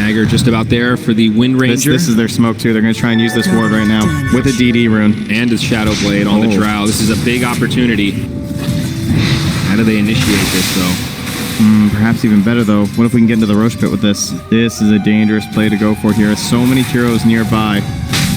Dagger just about there for the Wind Ranger. This is their smoke too. They're going to try and use this ward right now with a DD rune. And a Shadow Blade on the Drow. This is a big opportunity. How do they initiate this, though? Perhaps even better, though. What if we can get into the Roche pit with this? This is a dangerous play to go for here. So many heroes nearby.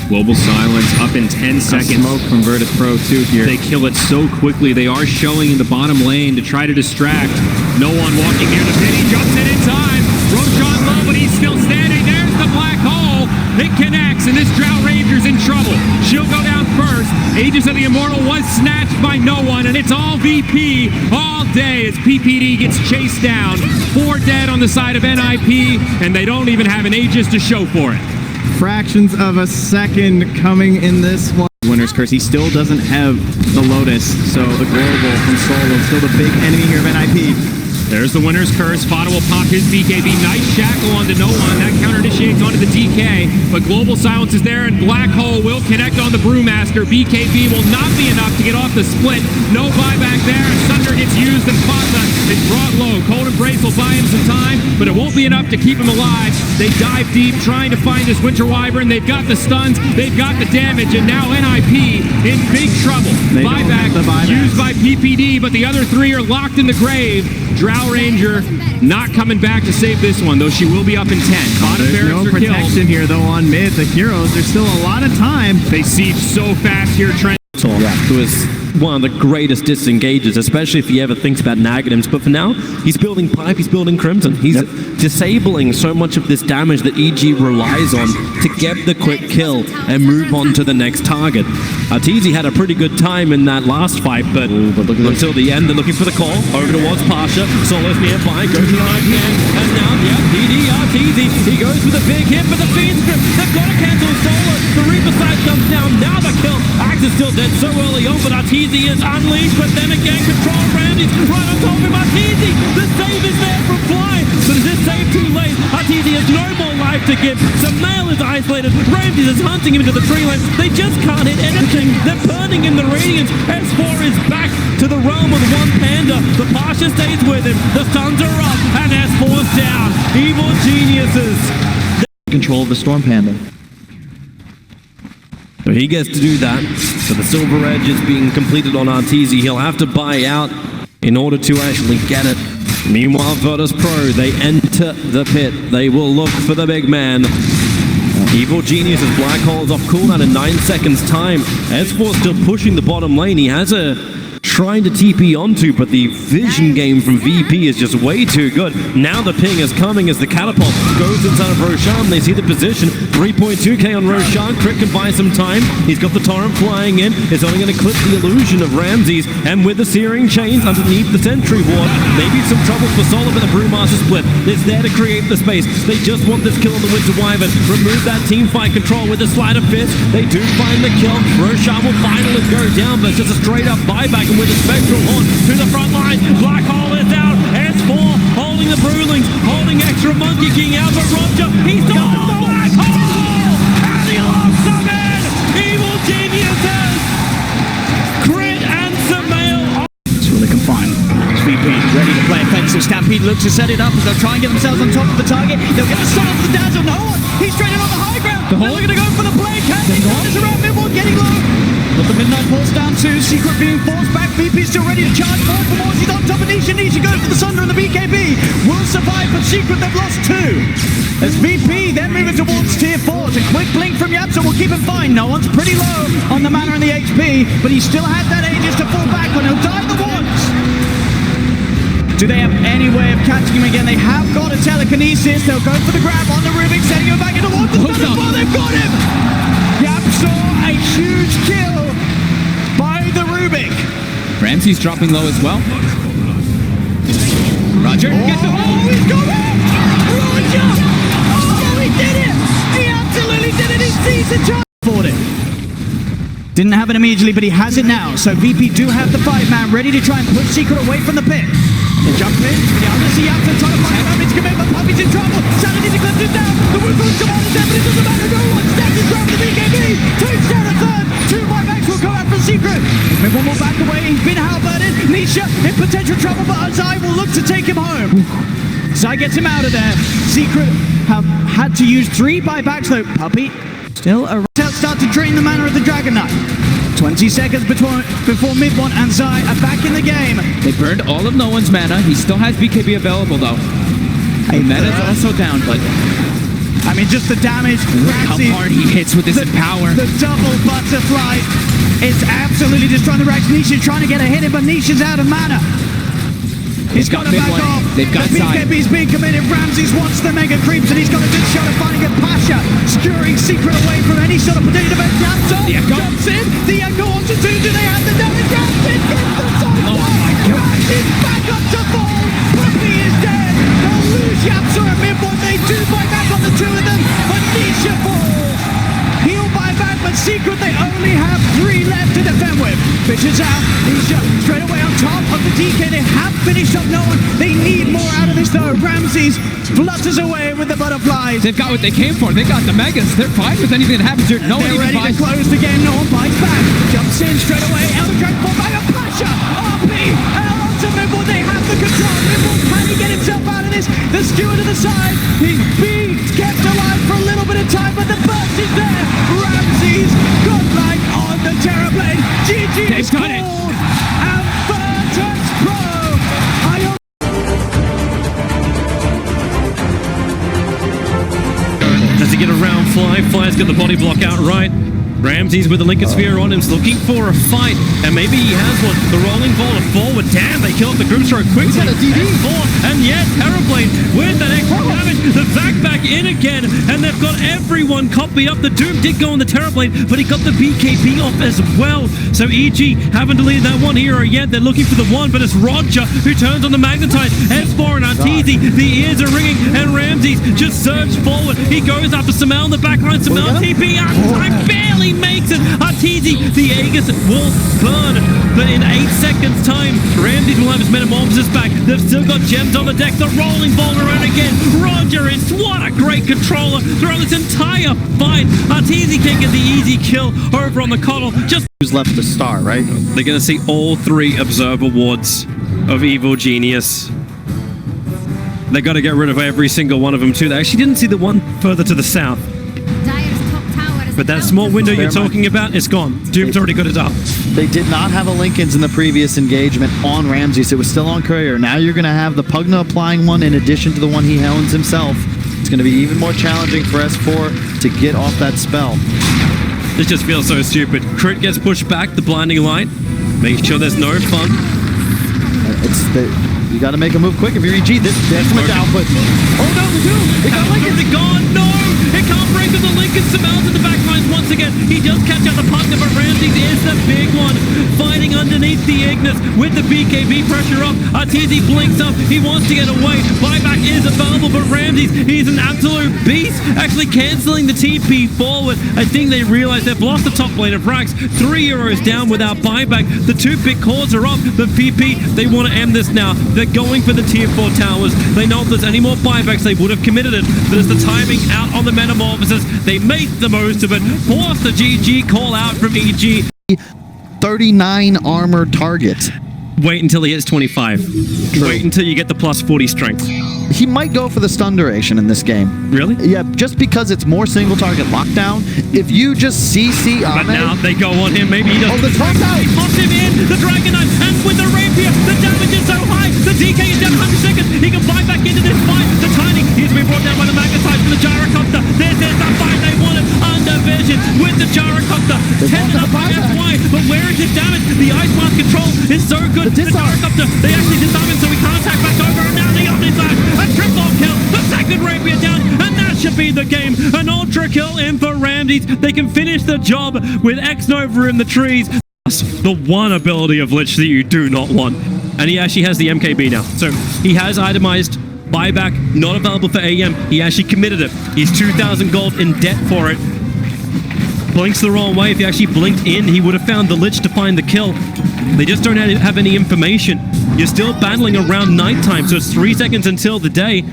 Global Silence up in 10 seconds. Smoke from Virtus Pro too here. They kill it so quickly. They are showing in the bottom lane to try to distract. No one walking near the pit. He jumps in time. Roshan low, but he's still standing. There's the black hole. It connects, and this Drow Ranger's in trouble. She'll go down first. Aegis of the Immortal was snatched by no one, and it's all VP all day as PPD gets chased down. 4 dead on the side of NIP, and they don't even have an Aegis to show for it. Fractions of a second coming in this one. Winner's Curse. He still doesn't have the Lotus, so the Global from Solo still the big enemy here of NIP. There's the Winner's Curse. Fada will pop his BKB. Nice shackle onto no one. That counter initiates onto the DK, but Global Silence is there, and Black Hole will connect on the Brewmaster. BKB will not be enough to get off the split. No buyback there. Sunder gets used, and Pasa is brought low. Cold Embrace will buy him some time, but it won't be enough to keep him alive. They dive deep, trying to find this Winter Wyvern. They've got the stuns, they've got the damage, and now NIP in big trouble. Buyback used by PPD, but the other 3 are locked in the grave. Drow Ranger not coming back to save this one, though she will be up in 10. There's no protection here, though, on mid. The heroes, there's still a lot of time. They siege so fast here, Trent. Who is one of the greatest disengagers, especially if he ever thinks about negatives. But for now, he's building Pipe, he's building Crimson. He's disabling so much of this damage that EG relies on to get the quick kill and move on to the next target. Arteezy had a pretty good time in that last fight, but until the end, they're looking for the call. Over towards Pasha. Solo's nearby, goes to the right hand, and now, PD Arteezy. He goes with a big hit for the Fiend Script. They've got to cancel Solo. The Reaper side comes down. Now the kill. Axe is still dead so early on, but Arteezy is unleashed, but then again, control Ramsey's right on top of him. Arteezy, the save is there from Fly, but is this save too late? Arteezy has no more life to give. Samael is isolated. Ramsey is hunting him into the tree line. They just can't hit anything. They're burning in the radiance. S4 is back to the realm with one panda. The Pasha stays with him. The suns are up, and S4's down. Evil geniuses. Control of the Storm Panda. So he gets to do that. So the Silver Edge is being completed on Arteezy. He'll have to buy out in order to actually get it. Meanwhile, Virtus Pro, they enter the pit. They will look for the big man. Evil Genius's Black Hole's off cooldown in 9 seconds time. S4 still pushing the bottom lane. He has a trying to TP onto, but the vision game from VP is just way too good. Now the ping is coming as the catapult goes inside of Roshan. They see the position. 3.2k on Roshan. Crick can buy some time. He's got the torrent flying in. It's only going to clip the illusion of Ramses, and with the Searing Chains underneath the Sentry Ward, maybe some trouble for Solo, but the Brewmaster split. It's there to create the space. They just want this kill on the Winter Wyvern. Remove that team fight control with a sleight of fist. They do find the kill. Roshan will finally go down, but just a straight up buyback, and with a Spectral Horn to the front line. Black Hole is out. S4 holding the Brewlings, holding extra Monkey King out, but Roger, he's got the Black Hole! And he locks them in! Evil geniuses! Crit and Samael. It's really confined. VP ready to play offensive. Stampede looks to set it up as they'll try and get themselves on top of the target. They'll get the stun off the Dazzle. No one! He's straight in on the high ground. They're looking to go for the play. Cassie is around Midward, getting low. But the Midnight Pulse down too. Secret being forced back. VP still ready to charge forward for more. He's on top of Nisha. Nisha goes for the Sunder and the BKB. Will survive, but Secret they've lost 2. As VP then moving towards tier 4. It's a quick blink from Yapsa will keep him fine. No one's pretty low on the mana and the HP, but he still had that Aegis to fall back on. He'll die the once. Do they have any way of catching him again? They have got a telekinesis. They'll go for the grab on the Rubik, setting him back into the water. Well, they've got him. Yapsa, a huge kill by the Rubik. Ramsey's dropping low as well. Roger. He's got it! Roger! Oh, he did it! He absolutely did it! He sees the chance for it. Didn't have it immediately, but he has it now. So VP do have the 5-man ready to try and push Secret away from the pit. They jump in. The others see Yapsa trying to find Puppy's commitment. Puppy's in trouble. Sanity declares it down. The Woofers come on and down, but it doesn't matter. No one stands his ground with the BKB. Takes down a third. 2 buybacks will come out from Secret. Midward will back away. He's been halberded. Nisha in potential trouble, but Azai will look to take him home. Zai gets him out of there. Secret have had to use 3 buybacks though. Puppey still a start to drain the mana of the Dragon Knight. 20 seconds before mid-one and Zai are back in the game. They burned all of no one's mana. He still has BKB available though. And mana's also down, but I mean, just the damage. how hard he hits with this power. The double butterfly is absolutely destroying the Rax. Nisha's trying to get a hit in, but Nisha's out of mana. He's got to back off. They've got the BKB's being committed. Ramses wants the mega creeps, and he's got a good shot at finding a Pasha, skewering Secret away from any sort of potential defense. The Echo jumps in. The Echo wants to do. Do they have the damage? Ramses gets the side. Oh my God. Ramses back up to fall. Puppey is dead. They'll lose Yapsa at mid-one. They do buy back on the 2 of them, but Nisha falls. He'll buy back, but Secret, they only have 3 left to defend with. Fishes out. Nisha straight away on top of the DK. They have finished up no one. They need more out of this though. Ramses flutters away with the butterflies. They've got what they came for. They got the Megas. They're fine with anything that happens here. No one They're even ready to buys. close the game. No one bites back. Jumps in straight away. Elder Dragon fall by a Pasha. RP. And onto Mibble. They have the control. Mibble, can he get himself out of this? The skewer to the side. He's being kept alive for a little bit of time, but the burst is there. Ramses godlike on the Terrorblade. GG is got it. called. And Virtus Pro. Does he get around Fly? Fly's got the body block out right. Ramses with the Lincoln Sphere on him, looking for a fight, and maybe he has one. The rolling ball of forward. Damn, they killed the group stroke quickly. He's got a DD. And yet, Terrorblade with that extra damage. The Vac back in again, and they've got everyone copied up. The Doom did go on the Terrorblade, but he got the BKB off as well. So EG haven't deleted that one hero yet. They're looking for the one, but it's Roger who turns on the Magnetite. S4 and Arteezy, the ears are ringing, and Ramses just surged forward. He goes after Samel in the backline. Samel TP out. I barely makes it. Arteezy, the Aegis will burn, but in 8 seconds time, Ramses will have his Metamorphosis back. They've still got gems on the deck. The rolling ball around again. Roger is what a great controller throughout this entire fight. Arteezy can get the easy kill over on the Coddle. Just Who's left the star, right? they're going to see all 3 Observer Wards of Evil Genius. They got to get rid of every single one of them too. They actually didn't see the one further to the south. But that small window you're talking about is gone. Doom's already got it up. They did not have a Lincoln's in the previous engagement on Ramses. It was still on Courier. Now you're going to have the Pugna applying one in addition to the one he helms himself. It's going to be even more challenging for S4 to get off that spell. This just feels so stupid. Crit gets pushed back, the blinding light. Make sure there's no fun. You got to make a move quick if you're EG. There's too much output. Oh no, the Doom! It got Lincoln! Gone! No! It can't break through the Lincoln. Samel's in the back lines once again. He does catch out the Pugna, but Ramses is the big one. Fighting underneath the Ignis with the BKB pressure up. Arteezy blinks up. He wants to get away. Buyback is available, but Ramses, he's an absolute beast. Actually cancelling the TP forward. I think they realize they've lost the top lane of Rax. 3 euros down without buyback. The 2 big cores are up. The PP, they want to end this now. They're going for the tier 4 towers. They know if there's any more buybacks, they would have committed it. But as the timing out on the Metamorphosis, they make the most of it. Force the GG call out from EG. 39 armor target. Wait until he hits 25. True. Wait until you get the plus 40 strength. He might go for the stun duration in this game. Really? Yeah, just because it's more single target lockdown. If you just CC But Ahmed, now they go on him. Maybe he doesn't. the top's out. He pops him in. The Dragon Knight. And with the Rapier, the damage is so high. The DK is down 100 seconds. He can buy back into this fight. The Tiny, he's been brought down by the Magnetite from the Gyrocopter. This is the fight they wanted. Under vision with the Gyrocopter. Tended up by FY. But where is his damage? The Ice Mask control is so good. The Gyrocopter, they actually disarm him so he can't attack back over. And now the Omnislash. A triple kill. The second Rapier down. And that should be the game. An ultra kill in for Ramses. They can finish the job with X-Nova in the trees. The one ability of Lich that you do not want. And he actually has the MKB now. So he has itemized buyback, not available for AM. He actually committed it. He's 2,000 gold in debt for it. Blinks the wrong way. If he actually blinked in, he would have found the Lich to find the kill. They just don't have any information. You're still battling around nighttime, so it's 3 seconds until the day.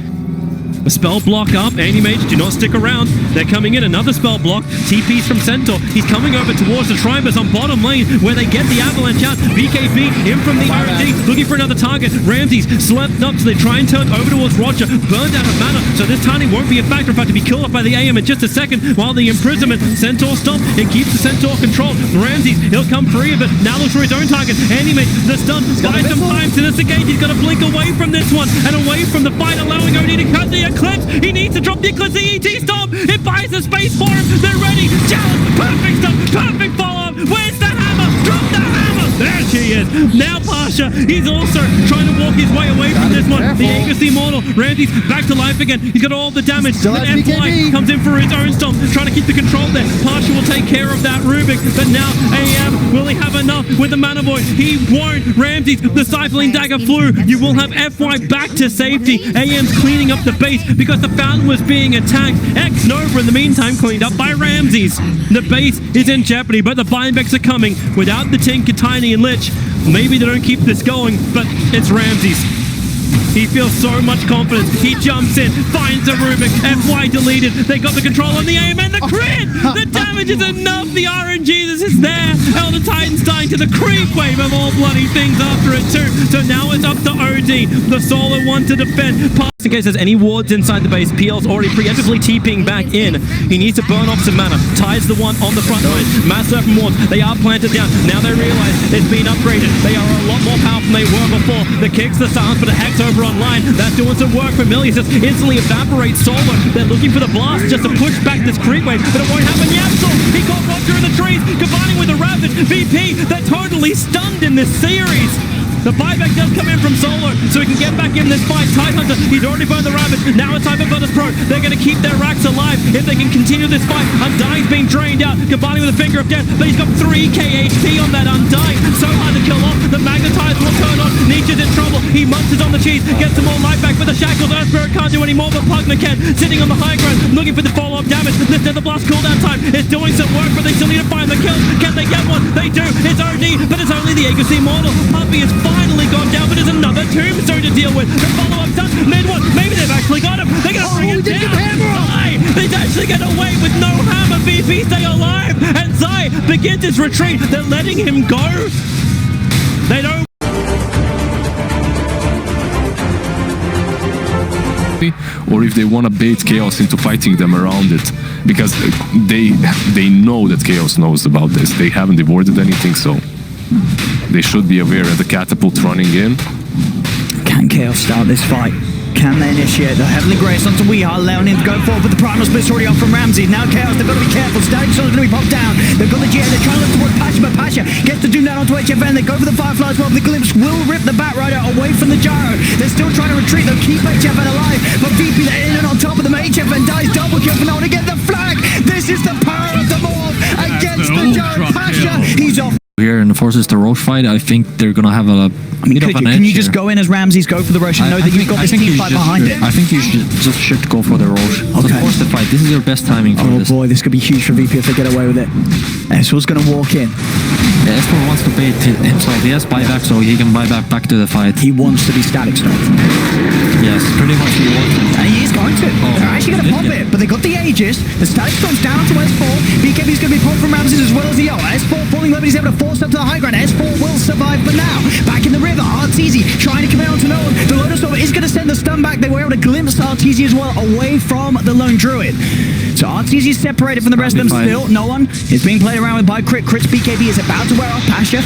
A spell block up. Anti-Mage do not stick around. They're coming in. Another spell block. TP's from Centaur. He's coming over towards the Tribers on bottom lane where they get the avalanche out. BKB in from the RNG, looking for another target. Ramses slept up, so they try and turn over towards Roger. Burned out of mana, so this timing won't be a factor. In fact, to be killed off by the AM in just a second. While the imprisonment, Centaur stomp, it keeps the Centaur controlled. Ramses, he'll come free of it. Now looks for his own target. Anti-Mage, the stun, buys some time to disengage. He's got to blink away from this one and away from the fight, allowing OD to cut the Eclipse. He needs to drop the Eclipse. The ET stomp, it buys the space for him. They're ready. Challenge, perfect stuff, perfect follow-up. Where's the hammer? Drop the hammer. There she is. Now Pasha, he's also trying to walk his way away from this one. The Aegis Immortal. Ramsey's back to life again. He's got all the damage. Still Then has BKB. comes in for his own stomp, trying to keep the control there. Pasha will take care of that Rubik, but now AM, will he have enough with the Mana Void? He won't. Ramses, the Cycling Dagger flew. You will have FY back to safety. AM's cleaning up the base because the fountain was being attacked. X Nova in the meantime cleaned up by Ramses. The base is in jeopardy, but the Buyback are coming without the Tinker, Tiny, and Lich. Maybe they don't keep this going, but it's Ramses. He feels so much confidence. He jumps in, finds a Rubik, FY deleted. They got the control on the aim and the crit! The damage is enough. The RNG, this is there. Elder Titan's dying to the creep wave of all bloody things after it too. So now it's up to OD. The solo one to defend. In case there's any wards inside the base, PL's already preemptively TPing back in. He needs to burn off some mana. Ties the one on the front line. Mass Surf and wards. They are planted down. Now they realize it's been upgraded. They are a lot more powerful than they were before. The kicks, the silence, but a Hex over online. That's doing some work for Millions. Just instantly evaporates Solo. They're looking for the blast just to push back this creep wave, but it won't happen yet. So he got Roger in the trees, combining with the Ravage. VP, they're totally stunned in this series. The buyback does come in from Solo, so he can get back in this fight. Tidehunter, he's already burned the Rabbit. Now it's time for Virtus Pro. They're going to keep their racks alive if they can continue this fight. Undying's being drained out, combining with the Finger of Death, but he's got 3k HP on that Undying. So hard to kill off. The Magnetize will turn on. Nietzsche's in trouble. He munches on the cheese, gets some more life back, but the Shackles. Earth Spirit can't do any more, but Pugna can. Sitting on the high ground, looking for the follow-up damage. This Nether Blast cooldown time is doing some work, but they still need to find the kill. Can they get one? They do. It's OD, but it's only the Aegis Immortal. Puppy has finally gone down, but there's another Tombstone to deal with. The follow-up done. Mid one. Maybe they've actually got him. They're going to bring it down. Zai, they actually get away with no hammer. VP stay alive, and Zai begins his retreat. They're letting him go. They don't. Or if they want to bait Chaos into fighting them around it, because they know that Chaos knows about this. They haven't avoided anything, so they should be aware of the catapult running in. Can Chaos start this fight? Can they initiate the Heavenly Grace onto Weehar, allowing him to go forward, but the Primal Split's already off from Ramsey. Now Chaos, they've got to be careful. Static Soul's going to be popped down. They've got the GA, they're trying to look towards Pasha, but Pasha gets to do that onto HFN. They go for the Firefly as well, but the Glimpse will rip the Batrider away from the Gyro. They're still trying to retreat, they'll keep HFN alive, but VP, they're in and on top of them. HFN dies double kill for now to get the flag. This is the power of the Morph against the Gyro. Pasha, he's off. Here and forces the Roche fight, I think they're gonna have a bit of an edge. Can you just go in as Ramses, go for the Roche, and know that you've got this team fight behind it? I think you should go for the Roche. Okay. So force the fight. This is your best timing for this. Oh boy, this could be huge for VP if they get away with it. Eswell's gonna walk in. Yeah, Eswell wants to bait himself. He has buyback, so he can buy back to the fight. He wants to be Static Stone. Yes, pretty much he wants to. And he is going to. They're actually going to pop it, but they got the Aegis. The Static Storm's down to S4. BKB's going to be popped from Ramses as well as the S4 falling low, but he's able to force up to the high ground. S4 will survive, but now, back in the river, Arteezy trying to come out to no one. The Lotus Storm is going to send the stun back. They were able to glimpse Arteezy as well away from the lone Druid. So Arteezy is separated from the rest of them still. No one is being played around with by Crit. Crit's BKB is about to wear off Pasha.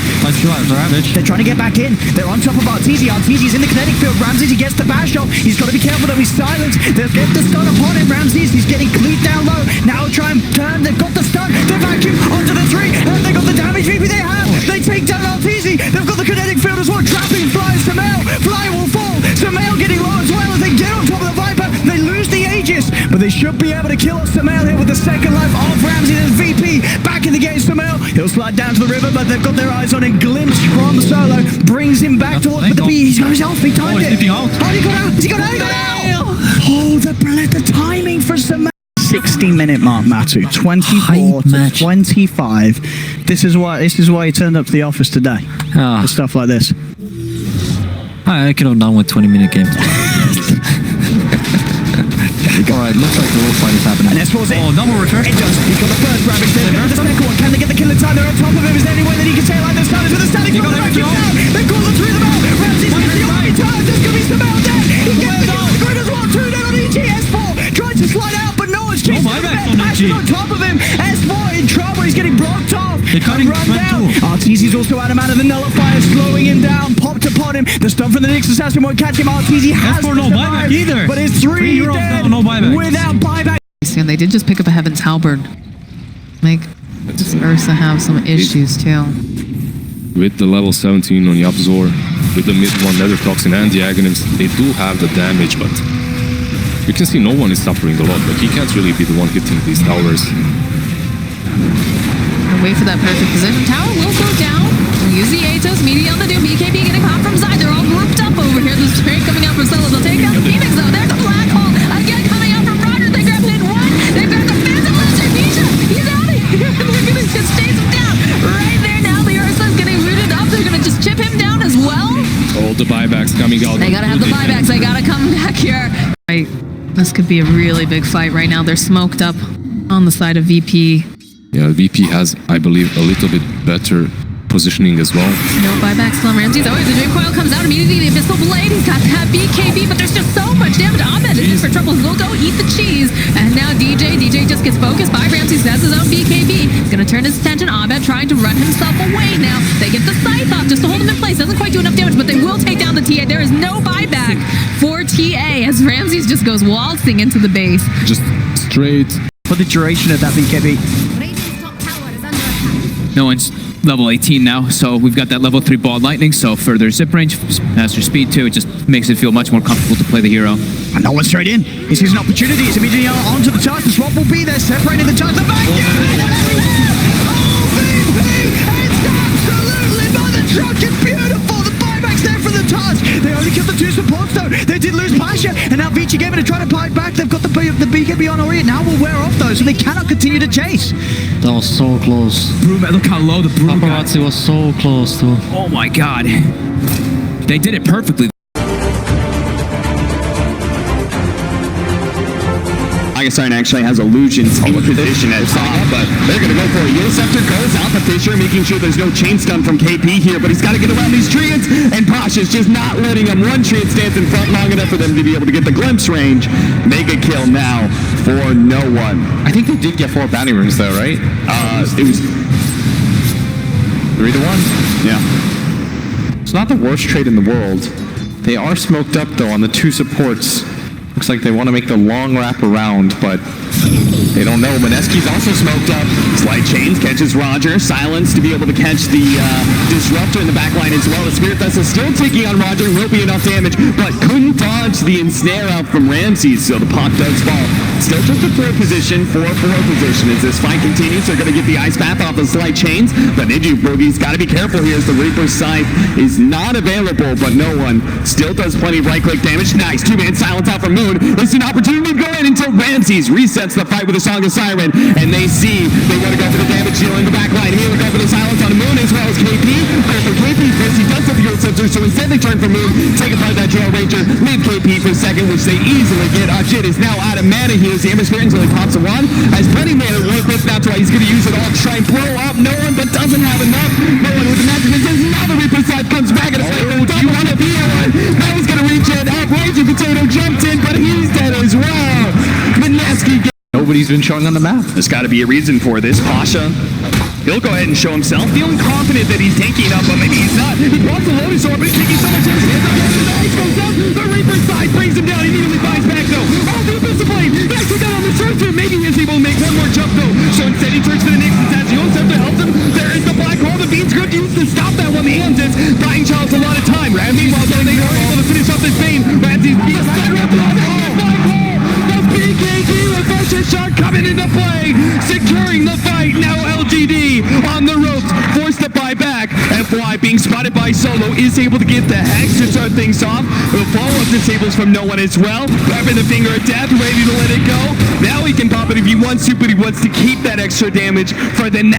They're trying to get back in. They're on top of Arteezy. Arteezy's in the kinetic field. Ramses, he gets the bash off. He's got to be careful though. He's silent. They'll get the stun upon him. Ramses, he's getting cleaved down low. Now try and turn. They've got the stun. The vacuum onto the tree. And they got the damage. Maybe they have. They take down Arteezy. They've got the kinetic field as well. Trapping flies to Mail. Fly will fall. Samael getting low as well as they get on top of the Viper. They lose the Aegis, but they should be able to kill off Samael here with the second life of Ramsey. There's VP back in the game. Samael, he'll slide down to the river, but they've got their eyes on him. Glimpse from Solo brings him back towards the B. He's got his health. He timed it. Oh, he got out. He got out. He got out. Oh, the timing for Samael. 60-minute mark, Matu. 24 to 25. This is why he turned up to the office today. For stuff like this. I could have done with 20-minute game. Alright, looks like the wolf fight is happening. And S4's it. Oh, double recurse. It does. He's got the first grab. He's there. The second one. Can they get the kill in time? They're on top of him. Is there any way that he can stay like this? With a static on the right down. They call the three of them out. Ramsey's going to the only time. There's going to be some out there. He gets the grid as well. 2 down on EGS4. Tries to slide out, but no one's chasing him. Ashton on top of him. S4 in trouble. He's getting blocked off. They're cutting run down. Arteezy's also out of the nullifier, slowing him down. Popped upon him. The stun from the next assassin won't catch him. Arteezy has S4 no buyback either. But it's 3 heroes dead down, no buyback. without buyback. And they did just pick up a Heaven's Halberd. Like, does Ursa have some issues too? With the level 17 on the Absor, with the mid one Nether Toxin and the Aghanim's, they do have the damage, but you can see no one is suffering a lot. Like, he can't really be the one hitting these towers. Wait for that perfect position. Tower will go down. We'll use the Atos. Media on the Doom. BKB getting caught from side. They're all grouped up over here. There's straight coming out from Solo. They'll take out the Phoenix though. There's the black hole. Again coming out from Roger. They grab it in one. They grab the Phantom Lizard. Misha. He's out of here. They're going to just chase him down. Right there now. The Ursa's getting rooted up. They're going to just chip him down as well. All the buybacks coming out. They got to have the buybacks. They got to come back here. Right. This could be a really big fight right now. They're smoked up on the side of VP. Yeah, VP has, I believe, a little bit better positioning as well. No buybacks from Ramsey. Oh, the Dream Coil comes out immediately. The Abyssal Blade. He's got that BKB, but there's just so much damage. Ahmed is in for trouble. He'll go eat the cheese. And now DJ just gets focused by Ramsey. Has his own BKB. He's going to turn his attention. Ahmed trying to run himself away now. They get the Scythe off just to hold him in place. Doesn't quite do enough damage, but they will take down the TA. There is no buyback for TA as Ramsey just goes waltzing into the base. Just straight. For the duration of that BKB. No one's level 18 now, so we've got that level 3 ball lightning, so further zip range, faster speed too. It just makes it feel much more comfortable to play the hero. And no one straight in. He sees an opportunity. It's immediately onto the charge. The swap will be there, separating the charge. The back. It's absolutely by the truck. It's beautiful. The buyback's there for the touch. They only killed the 2 supports though. They did lose Pasha, and now Vici gave it a try to buy back. They've got the BKB on already. Now will wear off though, so they cannot continue to chase. That was so close. Broom, look how low the broom got. Paparazzi was so close too. Oh my god. They did it perfectly. Sign actually has illusions in position at top, but they're going to go for it. Yosefter goes out the Fisher, making sure there's no chain stun from KP here, but he's got to get around these treants, and Pasha's just not letting him. One treant stands in front long enough for them to be able to get the glimpse range. Mega kill now for no one. I think they did get 4 bounty runes though, right? It was 3 to 1. Yeah. It's not the worst trade in the world. They are smoked up though on the 2 supports. Looks like they want to make the long wrap around, but they don't know. Mineski's also smoked up. Slight chains catches Roger. Silence to be able to catch the Disruptor in the back line as well. The Spirit Vessel still taking on Roger. Will be enough damage, but couldn't dodge the ensnare out from Ramsey, so the pop does fall. Still took the 3rd position, 4-4 position. As this fight continues, they're going to get the Ice Path off the Slight Chains, but Ninja Boogie's got to be careful here as the Reaper's Scythe is not available, but no one still does plenty of right-click damage. Nice 2-man silence out from Moon. It's an opportunity to go in until Ramses resets the fight with a Song of Siren, and they see they want to go for the damage deal in the back line. Here we go for the silence on Moon as well as KP. But for KP first, he does have the Earth Sensor, so instead they turn for Moon, take apart that Drill Ranger, leave KP for second, which they easily get. Jit is now out of mana here as the Ember Spirit until he pops a 1. Has plenty of mana to work with, that's why he's going to use it all to try and blow up no one, but doesn't have enough. No one with the magic resistance. Now the Reaper Scythe comes back and do you want to be one? Now he's going to reach in. Raging Potato jumped in, but he's dead as well. Mineski. Nobody's been showing on the map. There's got to be a reason for this. Pasha, he'll go ahead and show himself, feeling confident that he's taking up, but maybe he's not. He wants the Lotus Orb, but he's taking so much damage. The ice goes up. The Reaper's Scythe brings him down. He immediately buys back, though. Oh, the Abyssal Blade. Nice down on the surface. Maybe he's able to make one more jump, though. So instead, he turns for the Nixon as Yosef to help him. There is the black hole. The Beats good used to stop that one. The hands is buying Child's a lot of time. Meanwhile, they are able to finish up this vein. Ramsey's beat the black hole. The BKB reverse shot coming into play. Securing the fight. Now LGD on the ropes. Forced to buy back. FY being spotted by Solo is able to get the Hex to start things off. The follow-up disables from no one as well. Grabbing the Finger of Death, ready to let it go. Now he can pop it if he wants to, but he wants to keep that extra damage for the next.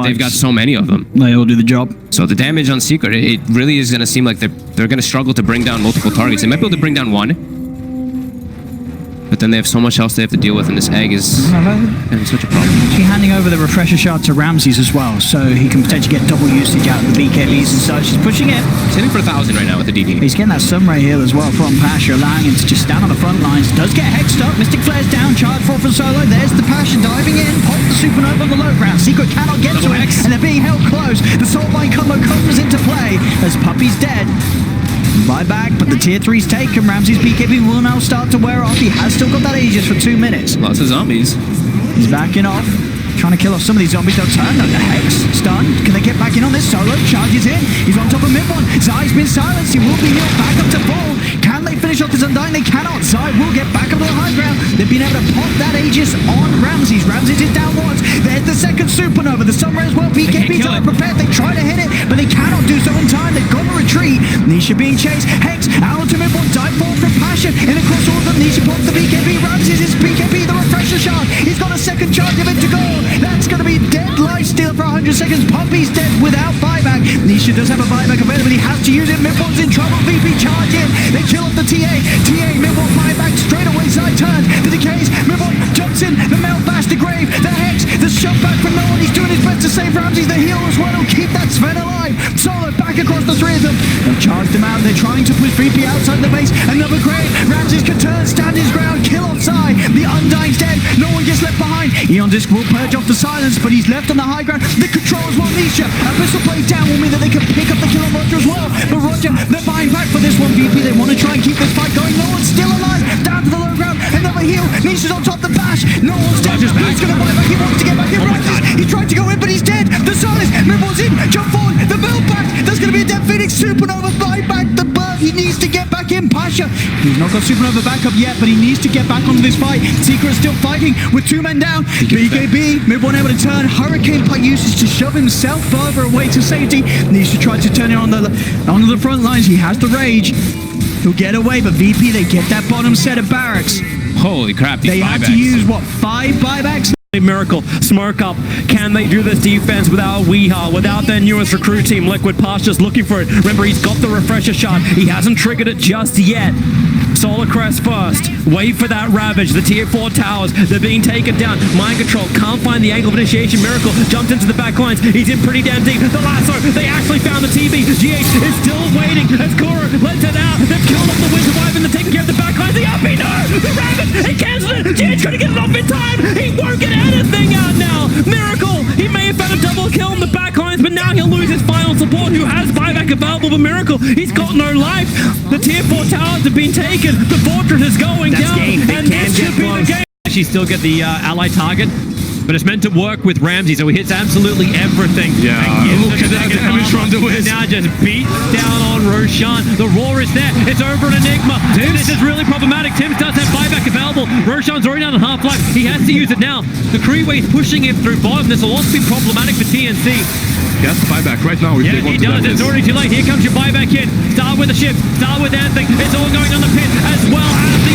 they've got so many of them. They all do the job. So the damage on Secret, it really is going to seem like they're going to struggle to bring down multiple targets. They might be able to bring down one, but then they have so much else they have to deal with, and this egg is having such a problem. Actually handing over the refresher shard to Ramses as well, so he can potentially get double usage out of the BKBs and such. He's pushing it. He's hitting for 1,000 right now with the DD. He's getting that sunray heal as well from Pasha, allowing him to just stand on the front lines. Does get hexed up. Mystic Flare's down. Charge for from Solo. There's the Pasha diving in. Pop the supernova on the low ground. Secret cannot get to it, and they're being held close. The Soulbind combo comes into play as Puppy's dead. Buyback, but the tier 3's taken. Ramsey's BKB will now start to wear off. He has still got that Aegis for 2 minutes. Lots of zombies. He's backing off. Trying to kill off some of these zombies. They'll turn. No, the Hex. Stunned. Can they get back in on this? Solo charges in. He's on top of mid-one. Zai's been silenced. He will be healed back up to full. Can they finish off this Undying? They cannot. Zai will get back up to the high ground. They've been able to pop that Aegis on Ramses. Ramses is down once. There's the second supernova. The Sunray as well. BKB's are prepared. They try to hit it, but they cannot do so in time. They've got to retreat. Nisha being chased. Hex out to mid-one. Dive ball from Passion. In across all of them. Nisha pops the BKB. Ramses is BKB. The refresher shard. He's got a second charge of it to go. That's going to be dead life steal for 100 seconds. Puppy's dead without buyback. Nisha does have a buyback available. He has to use it. Mid-one's in trouble. VP charge in. They kill off the TA. TA, mid-one buyback. Straight away side turns. The decays. Mid-one jumps in. The melt bash, the grave. The Hex. The shot back from no one. He's doing his best to save Ramses. The heal as well. He'll keep that Sven alive. Solo back across the three of them. They've charged him out. They're trying to push VP outside the base. Another grave. Ramses can turn, stand his ground. Kill offside. The Undying's dead. No one gets left behind. Eon Disc will purge off the silence, but he's left on the high ground. The controls while Nisha. A missile play down will mean that they can pick up the kill on Roger as well. But Roger, they're buying back for this one. VP, they want to try and keep this fight going. No one's still alive. Down to the low ground. Another heal. Nisha's on top of the bash. No one's dead. Who's going to buy back? He wants to get back in. He tried to go in, but he's dead. The silence. Mid-one's in. Jump forward. The build back. There's going to be a dead Phoenix. Supernova buyback. The bird. He needs to get back in. Pasha. He's not got Supernova back up yet, but he needs to get back onto this fight. Secret is still fighting with 2 men down. BKB, mid-one able to turn. Hurricane Pike uses to shove himself further away to safety. Needs to try to turn it onto the front lines. He has the rage. He'll get away, but VP, they get that bottom set of barracks. Holy crap, these They buybacks. have to use, what, 5 buybacks? Miracle, Smirk up. Can they do this defense without Weeha, without their newest recruit team, Liquid? Pasta's looking for it. Remember, he's got the refresher shot. He hasn't triggered it just yet. Solar Crest first. Wait for that Ravage. The tier 4 towers, they're being taken down. Mind control, can't find the angle of initiation. Miracle jumped into the back lines. He's in pretty damn deep. The lasso, they actually found the TV. GH is still waiting as Kura lets it out. They've killed off the Wizard Wyvern. They're taking care of the back lines. The up, no! The Ravage, he cancelled it. GH trying to get it off in time. He won't get anything out now. Miracle, he may have found a double kill in the back lines, but now he'll lose his final support who has buyback available. But Miracle, he's got no life. The tier 4 towers have been taken. The fortress is going down, and this should be the game. She still get the ally target, but it's meant to work with Ramsey, so he hits absolutely everything. Yeah, look at that damage from the Wiz. Now just beat down on Roshan. The roar is there. It's over an Enigma. This is really problematic. Tims does have buyback available. Roshan's already down on half-life. He has to use it now. The Creeway's pushing him through bottom. This will also be problematic for TNC. He has to buy back right now if Yeah, they want he to does. do It's this. already too late. Here comes your buyback in. Start with the ship. Start with anything. It's all going on the pit as well as the